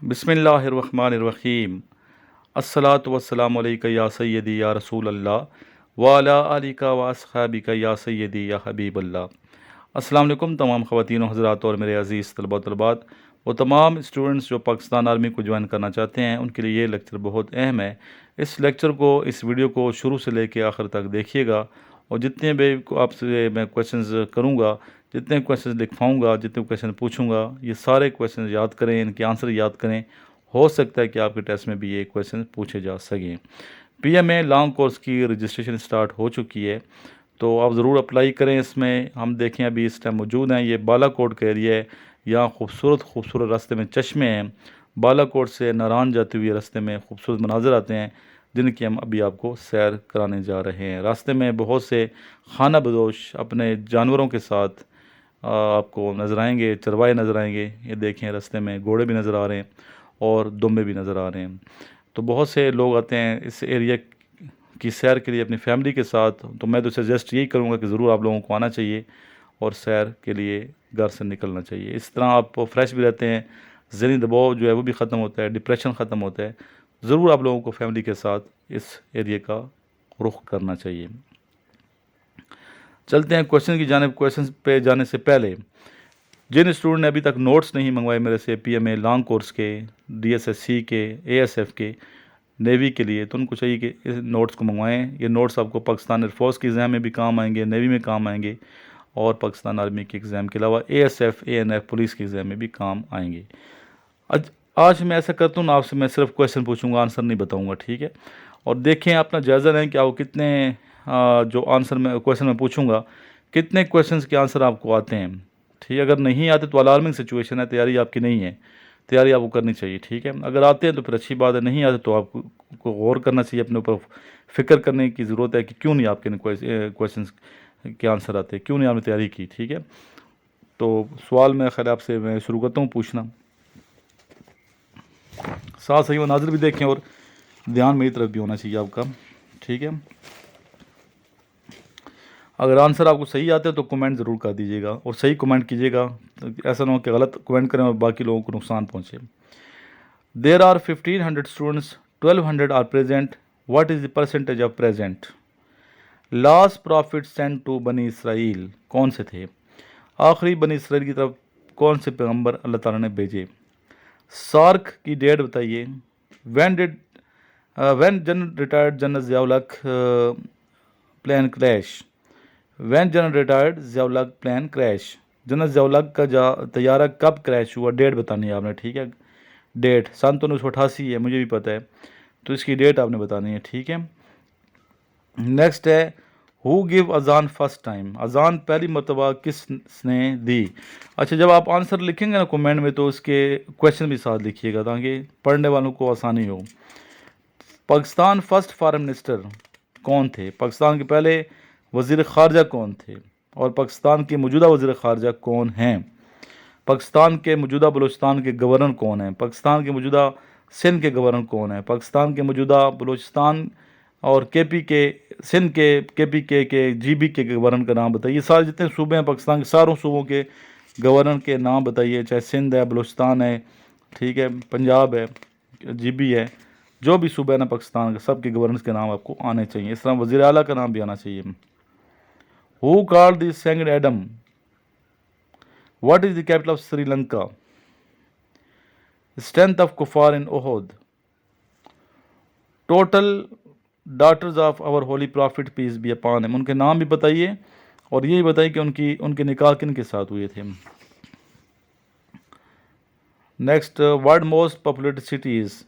بسم اللہ الرحمن الرحیم الصلاۃ والسلام علیک یا سیدی یا رسول اللہ وعلی آلک و اصحابک یا سیدی یا حبیب اللہ۔ السلام علیکم تمام خواتین و حضرات اور میرے عزیز طلباء و طلبات، وہ تمام اسٹوڈنٹس جو پاکستان آرمی کو جوائن کرنا چاہتے ہیں، ان کے لیے یہ لیکچر بہت اہم ہے۔ اس لیکچر کو، اس ویڈیو کو شروع سے لے کے آخر تک دیکھیے گا، اور جتنے بھی آپ سے میں کویشچنز کروں گا، جتنے کویشچنز لکھواؤں گا، جتنے کویشچن پوچھوں گا، یہ سارے کویشچنز یاد کریں، ان کے آنسر یاد کریں۔ ہو سکتا ہے کہ آپ کے ٹیسٹ میں بھی یہ کویشچن پوچھے جا سکیں۔ P M A long course کی رجسٹریشن سٹارٹ ہو چکی ہے، تو آپ ضرور اپلائی کریں۔ اس میں ہم دیکھیں ابھی اس ٹائم موجود ہیں، یہ بالا کوٹ کا ایریا ہے، یہاں خوبصورت راستے میں چشمے ہیں۔ بالا کوٹ سے ناران جاتے ہوئے راستے میں خوبصورت مناظر آتے ہیں، جن کی ہم ابھی آپ کو سیر کرانے جا رہے ہیں۔ راستے میں بہت سے خانہ بدوش اپنے جانوروں کے ساتھ آپ کو نظر آئیں گے، چروائے نظر آئیں گے۔ یہ دیکھیں راستے میں گھوڑے بھی نظر آ رہے ہیں اور دمبے بھی نظر آ رہے ہیں۔ تو بہت سے لوگ آتے ہیں اس ایریا کی سیر کے لیے اپنی فیملی کے ساتھ، تو میں تو سجیسٹ یہی کروں گا کہ ضرور آپ لوگوں کو آنا چاہیے اور سیر کے لیے گھر سے نکلنا چاہیے۔ اس طرح آپ فریش بھی رہتے ہیں، ذہنی دباؤ جو ہے وہ بھی ختم ہوتا ہے، ڈپریشن ختم ہوتا ہے۔ ضرور آپ لوگوں کو فیملی کے ساتھ اس ایریا کا رخ کرنا چاہیے۔ چلتے ہیں کویشچن کی جانب۔ کویشچن پہ جانے سے پہلے جن اسٹوڈنٹ نے ابھی تک نوٹس نہیں منگوائے میرے سے P M A long course کے، ڈی ایس ایس سی کے، اے ایس ایف کے، نیوی کے لیے، تو ان کو چاہیے کہ اس نوٹس کو منگوائیں۔ یہ نوٹس آپ کو پاکستان ایئر فورس کے ایگزام میں بھی کام آئیں گے، نیوی میں کام آئیں گے، اور پاکستان آرمی کے ایگزام کے علاوہ A S F, A N F police کے ایگزام میں بھی کام آئیں گے۔ آج میں ایسا کرتا ہوں، آپ سے میں صرف کویشچن پوچھوں گا، آنسر نہیں بتاؤں گا، ٹھیک ہے؟ اور دیکھیں اپنا جائزہ لیں کہ آپ کتنے جو آنسر میں کویشچن میں پوچھوں گا، کتنے کویشچنس کے آنسر آپ کو آتے ہیں، ٹھیک ہے؟ اگر نہیں آتے تو الارمنگ سچویشن ہے، تیاری آپ کی نہیں ہے، تیاری آپ کو کرنی چاہیے، ٹھیک ہے؟ اگر آتے ہیں تو پھر اچھی بات ہے، نہیں آتے تو آپ کو غور کرنا چاہیے، اپنے اوپر فکر کرنے کی ضرورت ہے کہ کیوں نہیں آپ کے کویشچنس کے آنسر آتے، کیوں نہیں آپ نے تیاری کی، ٹھیک ہے؟ تو سوال میرا خیال آپ سے میں شروع کرتا ہوں پوچھنا، ساتھ صحیح مناظر بھی دیکھیں اور دھیان میری طرف بھی ہونا چاہیے آپ کا، ٹھیک ہے؟ اگر آنسر آپ کو صحیح آتا ہے تو کمنٹ ضرور کر دیجیے گا، اور صحیح کمنٹ کیجیے گا، ایسا نہ ہو کہ غلط کمنٹ کریں اور باقی لوگوں کو نقصان پہنچے۔ There are 1500 students, 1200 are present, what is the percentage of present? Last prophet sent to بنی اسرائیل، کون سے تھے؟ آخری بنی اسرائیل کی طرف کون سے پیغمبر اللہ تعالیٰ نے بھیجے؟ سارک کی ڈیٹ بتائیے۔ When general retired general Zia ul-Haq plane crash? When general retired Zia ul-Haq plane crash? General Zia الحق کا طیارہ کب کریش ہوا؟ ڈیٹ بتانی ہے آپ نے، ٹھیک ہے؟ ڈیٹ سن 1988 ہے، مجھے بھی پتہ ہے، تو اس کی ڈیٹ آپ نے بتانی ہے، ٹھیک ہے؟ نیکسٹ ہے ہو گیو اذان فرسٹ ٹائم؟ اذان پہلی مرتبہ کس نے دی؟ اچھا، جب آپ آنسر لکھیں گے نا کمنٹ میں، تو اس کے کویشچن بھی ساتھ لکھیے گا تاکہ پڑھنے والوں کو آسانی ہو۔ پاکستان فرسٹ فارن منسٹر کون تھے؟ پاکستان کے پہلے وزیر خارجہ کون تھے؟ اور پاکستان کے موجودہ وزیر خارجہ کون ہیں؟ پاکستان کے موجودہ بلوچستان کے گورنر کون ہیں؟ پاکستان کے موجودہ سندھ کے گورنر کون ہیں؟ پاکستان کے موجودہ بلوچستان اور کے پی کے سندھ کے پی کے جی بی کے گورنر کا نام بتائیے۔ سارے جتنے صوبے ہیں پاکستان کے، ساروں صوبوں کے گورنر کے نام بتائیے، چاہے سندھ ہے، بلوچستان ہے، ٹھیک ہے، پنجاب ہے، جی بی ہے، جو بھی صوبہ ہے نا پاکستان کے، سب کے گورنرز کے نام آپ کو آنے چاہیے۔ اس طرح وزیر اعلیٰ کا نام بھی آنا چاہیے۔ Who called the second Adam? What is the capital of Sri Lanka? Strength of کفار in Uhud? Total daughters of our holy prophet peace be upon him, ان کے نام بھی بتائیے، اور یہی بتائیے کہ ان کے نکاح کن کے ساتھ ہوئے تھے۔ Next, world most populated cities?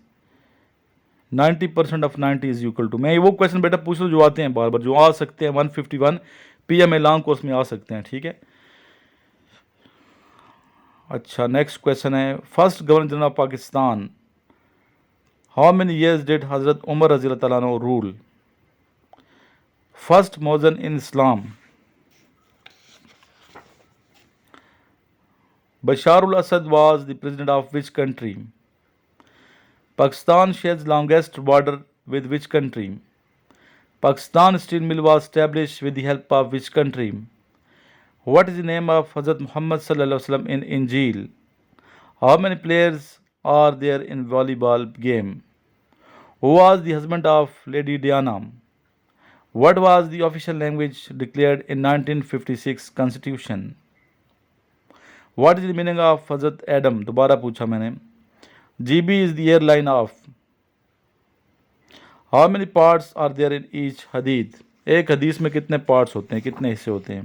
90% of 90 is equal to, میں وہ کویشچن بیٹا پوچھ لوں جو آتے ہیں بار بار، جو آ سکتے ہیں 151 P M A long course میں آ سکتے ہیں، ٹھیک ہے؟ اچھا، نیکسٹ کویشچن ہے first governor general of Pakistan, how many years did Hazrat Umar رضی اللہ تعالیٰ عنہ رول؟ فرسٹ مؤذن in Islam? Bashar al-Assad was the president of which country? Pakistan shares longest border with which country? Pakistan steel mill was establish with the help of which country? What is the name of حضرت محمد صلی اللہ علیہ وسلم ان انجیل؟ How many players are there in volleyball game? Who was the husband of Lady Diana? What was the official language declared in 1956 Constitution? What is the meaning of حضرت Adam? دوبارہ پوچھا میں نے. GB is the airline of. How many parts are there in each hadith? ایک حدیث میں کتنے parts ہوتے ہیں, کتنے حصے ہوتے ہیں؟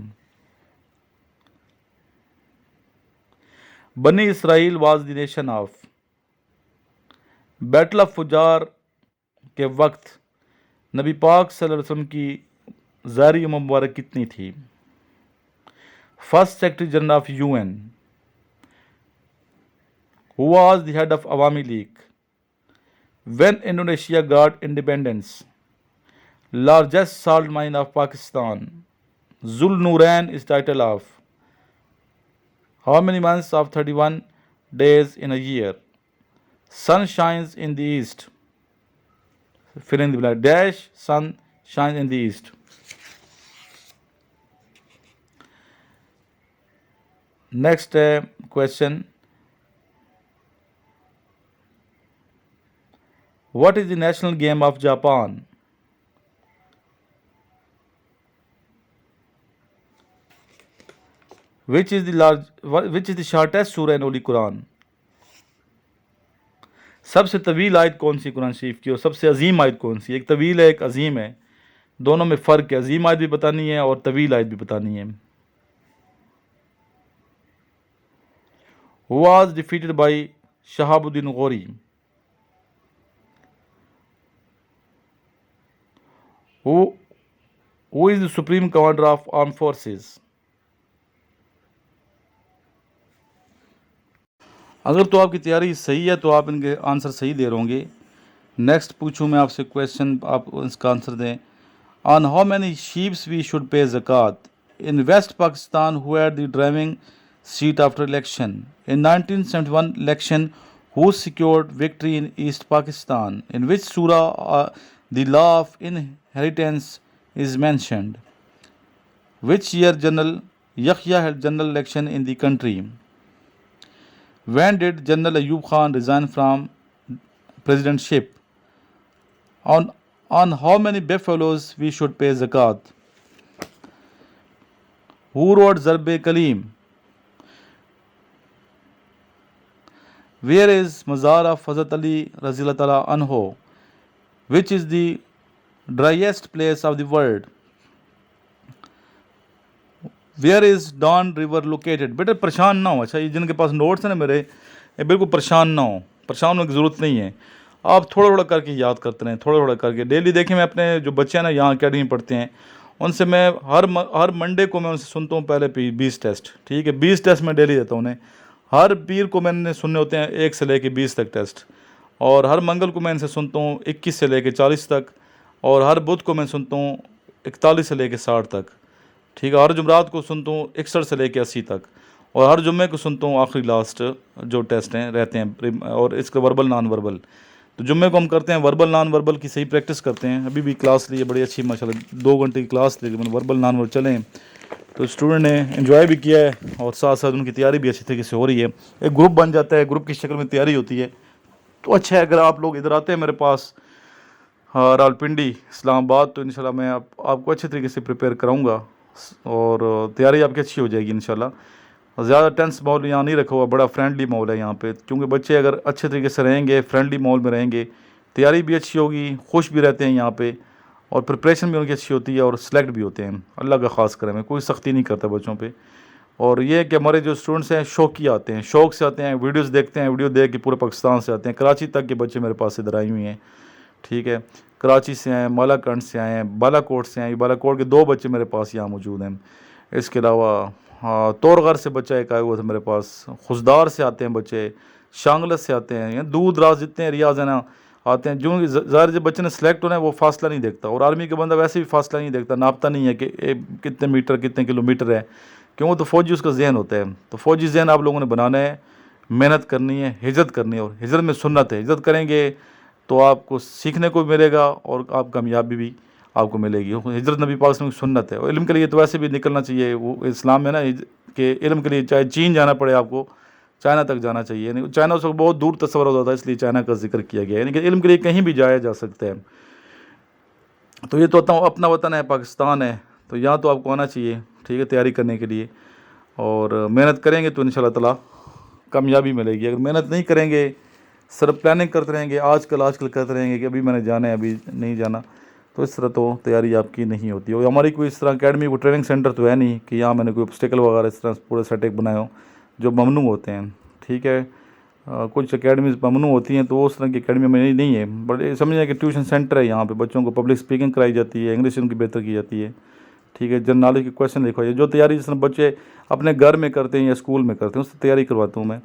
بنی اسرائیل was the nation of. Battle of فجار کے وقت نبی پاک صلی اللہ علیہ وسلم کی ظاہری عمر مبارک کتنی تھی؟ First secretary general of UN. Who was the head of Awami League? When Indonesia got independence? Largest salt mine of Pakistan. Zul Nurain is title of. How many months of 31 days in a year? Sun shines in the east. Fill in the blank. Dash, sun shines in the east. Next question. What is the national game of Japan? Which is the shortest surah in Holy Quran? سب سے طویل آیت کون سی قرآن شریف کی اور سب سے عظیم آیت کون سی؟ ایک طویل ہے ایک عظیم ہے, دونوں میں فرق ہے. عظیم آیت بھی بتانی ہے اور طویل آیت بھی بتانی ہے. Who was defeated by Shahabuddin Ghori? Who is the supreme commander of armed forces? اگر تو آپ کی تیاری صحیح ہے تو آپ ان کے آنسر صحیح دے رہے ہوں گے. نیکسٹ پوچھوں میں آپ سے کویشچن, آپ اس کا آنسر دیں. On how many sheeps we should pay zakat in West Pakistan who had the driving seat after election in 1971 election who secured victory in East Pakistan in which surah the law of inheritance is mentioned which year General Yahya held general election in the country. When did General Ayub Khan resign from presidentship? On how many buffaloes we should pay zakat? Who wrote Zarb Kalim? Where is Mazar of Hazrat Ali Raziyallahu Ta'ala Anhu? Which is the driest place of the world? Where is Don river located? بیٹا پریشان نہ ہو. اچھا یہ جن کے پاس notice ہیں نا میرے, یہ بالکل پریشان نہ ہو, پریشان ہونے کی ضرورت نہیں ہے. آپ تھوڑا تھوڑا کر کے یاد کرتے رہیں, تھوڑا تھوڑا کر کے. ڈیلی دیکھیں میں اپنے جو بچے ہیں نا یہاں اکیڈمی پڑھتے ہیں, ان سے میں ہر منڈے کو میں ان سے سنتا ہوں پہلے 20 ٹیسٹ. ٹھیک ہے, 20 ٹیسٹ میں ڈیلی دیتا ہوں انہیں. ہر پیر کو میں نے سننے ہوتے ہیں 1 سے لے کے 20 تک ٹیسٹ, اور ہر منگل کو میں ان سے سنتا ہوں 21 سے لے کے 40 تک, اور ہر بدھ کو میں سنتا ہوں 41 سے لے کے 60 تک. ٹھیک ہے, ہر جمعرات کو سنتا ہوں 61 سے لے کے 80 تک, اور ہر جمعے کو سنتا ہوں آخری لاسٹ جو ٹیسٹ ہیں رہتے ہیں, اور اس کا وربل نان وربل. تو جمعے کو ہم کرتے ہیں وربل نان وربل کی صحیح پریکٹس کرتے ہیں. ابھی بھی کلاس لی ہے بڑی اچھی ماشاءاللہ, 2 گھنٹے کی کلاس لی ہے وربل نان وربل چلیں. تو اسٹوڈنٹ نے انجوائے بھی کیا ہے اور ساتھ ساتھ ان کی تیاری بھی اچھی طریقے سے ہو رہی ہے. ایک گروپ بن جاتا ہے, گروپ کی شکل میں تیاری ہوتی ہے, تو اچھا ہے. اگر آپ لوگ ادھر آتے ہیں میرے پاس راولپنڈی اسلام آباد, تو انشاءاللہ میں آپ کو اچھے طریقے سے پریپیئر کراؤں گا, اور تیاری آپ کی اچھی ہو جائے گی انشاءاللہ. زیادہ ٹینس ماحول یہاں نہیں رکھا ہوا, بڑا فرینڈلی ماحول ہے یہاں پہ, کیونکہ بچے اگر اچھے طریقے سے رہیں گے, فرینڈلی ماحول میں رہیں گے, تیاری بھی اچھی ہوگی, خوش بھی رہتے ہیں یہاں پہ, اور پریپریشن بھی ان کی اچھی ہوتی ہے, اور سلیکٹ بھی ہوتے ہیں. اللہ کا خاص کرے, میں کوئی سختی نہیں کرتا بچوں پہ. اور یہ کہ ہمارے جو اسٹوڈنٹس ہیں شوقی آتے ہیں, شوق سے آتے ہیں, ویڈیوز دیکھتے ہیں, ویڈیو دیکھ کے پورے پاکستان سے آتے ہیں. کراچی تک کے بچے میرے پاس ادھر آئے ہوئے ہیں. ٹھیک ہے, کراچی سے آئے ہیں, مالا کنڈ سے آئے ہیں, بالا کوٹ سے آئے ہیں. بالا کوٹ کے 2 بچے میرے پاس یہاں موجود ہیں. اس کے علاوہ تورغر سے بچہ ایک آئے ہوئے تھے میرے پاس, خزدار سے آتے ہیں بچے, شانگلت سے آتے ہیں, دور دراز جتنے ایریاز ہیں نا آتے ہیں. جو ظاہر جب بچے نے سلیکٹ ہونا ہے وہ فاصلہ نہیں دیکھتا, اور آرمی کا بندہ ویسے بھی فاصلہ نہیں دیکھتا, ناپتا نہیں ہے کہ کتنے میٹر کتنے کلو میٹر ہے, کیوں, وہ تو فوجی اس کا ذہن ہوتا ہے. تو فوجی ذہن آپ لوگوں نے بنانا ہے, محنت کرنی ہے, ہجرت کرنی ہے, اور ہجرت میں سنت ہے. ہجرت کریں گے تو آپ کو سیکھنے کو ملے گا, اور آپ کامیابی بھی آپ کو ملے گی. ہجرت نبی پاک کی سنت ہے. اور علم کے لیے تو ویسے بھی نکلنا چاہیے, وہ اسلام میں نا کہ علم کے لیے چاہے چین جانا پڑے آپ کو, چائنا تک جانا چاہیے. یعنی چائنا اس وقت بہت دور تصور ہوتا تھا، اس لیے چائنا کا ذکر کیا گیا ہے. یعنی کہ علم کے لیے کہیں بھی جایا جا سکتا ہے. تو یہ تو اپنا وطن ہے، پاکستان ہے، تو یہاں تو آپ کو آنا چاہیے، ٹھیک ہے، تیاری کرنے کے لیے. اور محنت کریں گے تو انشاءاللہ تعالیٰ کامیابی ملے گی. اگر محنت نہیں کریں گے، صرف پلاننگ کرتے رہیں گے، آج کل کرتے رہیں گے کہ ابھی میں نے جانا ہے، ابھی نہیں جانا، تو اس طرح تو تیاری آپ کی نہیں ہوتی. اور ہماری کوئی اس طرح اکیڈمی کوئی ٹریننگ سینٹر تو ہے نہیں کہ یہاں میں نے کوئی obstacle وغیرہ اس طرح پورے سیٹ اپ بنائے ہوں جو ممنوع ہوتے ہیں. ٹھیک ہے، کچھ اکیڈمیز ممنوع ہوتی ہیں تو اس طرح کی اکیڈمی میں نہیں ہے. بٹ سمجھیں کہ ٹیوشن سینٹر ہے، یہاں پہ بچوں کو پبلک اسپیکنگ کرائی جاتی ہے، انگلش ان کی بہتر کی جاتی ہے. ٹھیک ہے، جنرل نالج کے کویشچن لکھوائے، جو تیاری جس طرح بچے اپنے گھر میں کرتے ہیں یا اسکول میں کرتے ہیں اس سے تیاری کرواتا ہوں میں.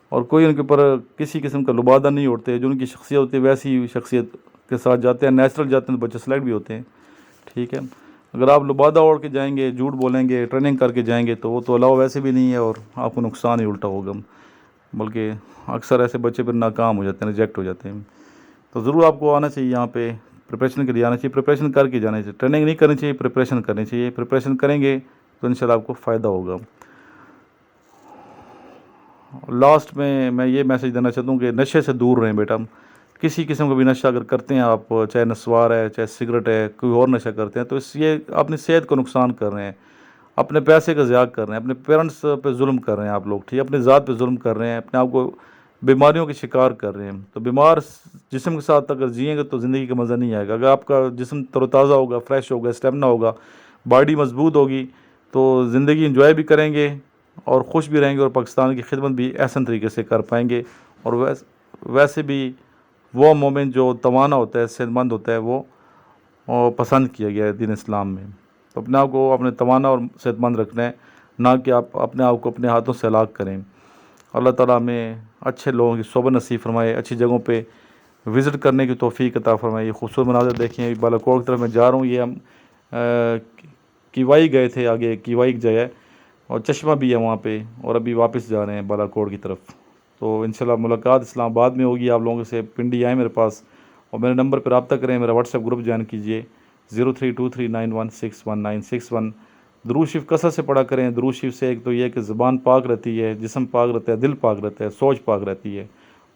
اور کوئی ان کے اوپر کسی قسم کا لبادہ نہیں اڑتے، جو ان کی شخصیت ہوتی ہے ویسی شخصیت کے ساتھ جاتے ہیں، نیچرل جاتے ہیں تو بچے سلیکٹ بھی ہوتے ہیں. ٹھیک ہے، اگر آپ لبادہ اوڑھ کے جائیں گے، جھوٹ بولیں گے، ٹریننگ کر کے جائیں گے تو وہ تو الاؤ ویسے بھی نہیں ہے اور آپ کو نقصان ہی الٹا ہوگا. بلکہ اکثر ایسے بچے پھر ناکام ہو جاتے ہیں، ریجیکٹ ہو جاتے ہیں. تو ضرور آپ کو آنا چاہیے، یہاں پہ پریپریشن کے لیے آنا چاہیے، پریپریشن کر کے جانا چاہیے. ٹریننگ نہیں کرنی چاہیے، پریپریشن کرنی چاہیے. پریپریشن کریں گے تو انشاءاللہ آپ کو فائدہ ہوگا. لاسٹ میں یہ میسیج دینا چاہتا ہوں کہ نشے سے دور رہیں بیٹا. کسی قسم کا بھی نشہ اگر کرتے ہیں آپ، چاہے نسوار ہے، چاہے سگریٹ ہے، کوئی اور نشہ کرتے ہیں، تو اس یہ اپنی صحت کو نقصان کر رہے ہیں، اپنے پیسے کا ضیاع کر رہے ہیں، اپنے پیرنٹس پہ ظلم کر رہے ہیں آپ لوگ. ٹھیک ہے، اپنی ذات پہ ظلم کر رہے ہیں، اپنے آپ کو بیماریوں کے شکار کر رہے ہیں. تو بیمار جسم کے ساتھ اگر جئیں گے تو زندگی کا مزہ نہیں آئے گا. اگر آپ کا جسم تر و تازہ ہوگا، فریش ہوگا، اسٹیمنا ہوگا، باڈی مضبوط ہوگی تو زندگی انجوائے بھی کریں گے اور خوش بھی رہیں گے اور پاکستان کی خدمت بھی احسن طریقے سے کر پائیں گے. اور ویسے بھی وہ مومن جو توانا ہوتا ہے، صحت مند ہوتا ہے، وہ پسند کیا گیا ہے دین اسلام میں. تو اپنے آپ کو اپنے توانا اور صحت مند رکھنا ہے، نہ کہ آپ اپنے آپ کو اپنے ہاتھوں سے ہلاک کریں. اللہ تعالیٰ ہمیں اچھے لوگوں کی صحبت نصیب فرمائے، اچھی جگہوں پہ وزٹ کرنے کی توفیق عطا فرمائے. یہ خوبصورت مناظر دیکھیں، بالاکوٹ کی طرف میں جا رہا ہوں. یہ ہم کیوائی گئے تھے، آگے کیوائی کی جگہ اور چشمہ بھی ہے وہاں پہ، اور ابھی واپس جا رہے ہیں بالاکوٹ کی طرف. تو انشاءاللہ ملاقات اسلام آباد میں ہوگی آپ لوگوں سے. پنڈی آئیں میرے پاس اور میرے نمبر پہ رابطہ کریں. میرا واٹس ایپ گروپ جوائن کیجیے 032391619161. درود شریف کثرت سے پڑھا کریں. درود شریف سے ایک تو یہ کہ زبان پاک رہتی ہے، جسم پاک رہتا ہے، دل پاک رہتا ہے، سوچ پاک رہتی ہے،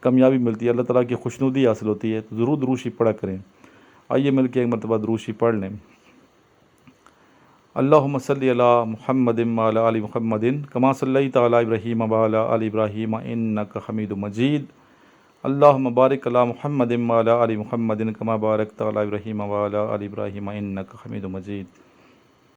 کامیابی ملتی ہے، اللہ تعالیٰ کی خوشنودی حاصل ہوتی ہے. تو ضرور درود شریف پڑھا کریں. آئیے مل کے ایک مرتبہ درود شریف پڑھ لیں. اللہم صلی علی محمد وعلی آل محمد کما صلیت علی ابراہیم وعلی آل ابراہیم انک حمید مجید. اللہم بارک علی محمد وعلی آل محمد کما بارکت علی ابراہیم وعلی آل ابراہیم انک حمید مجید.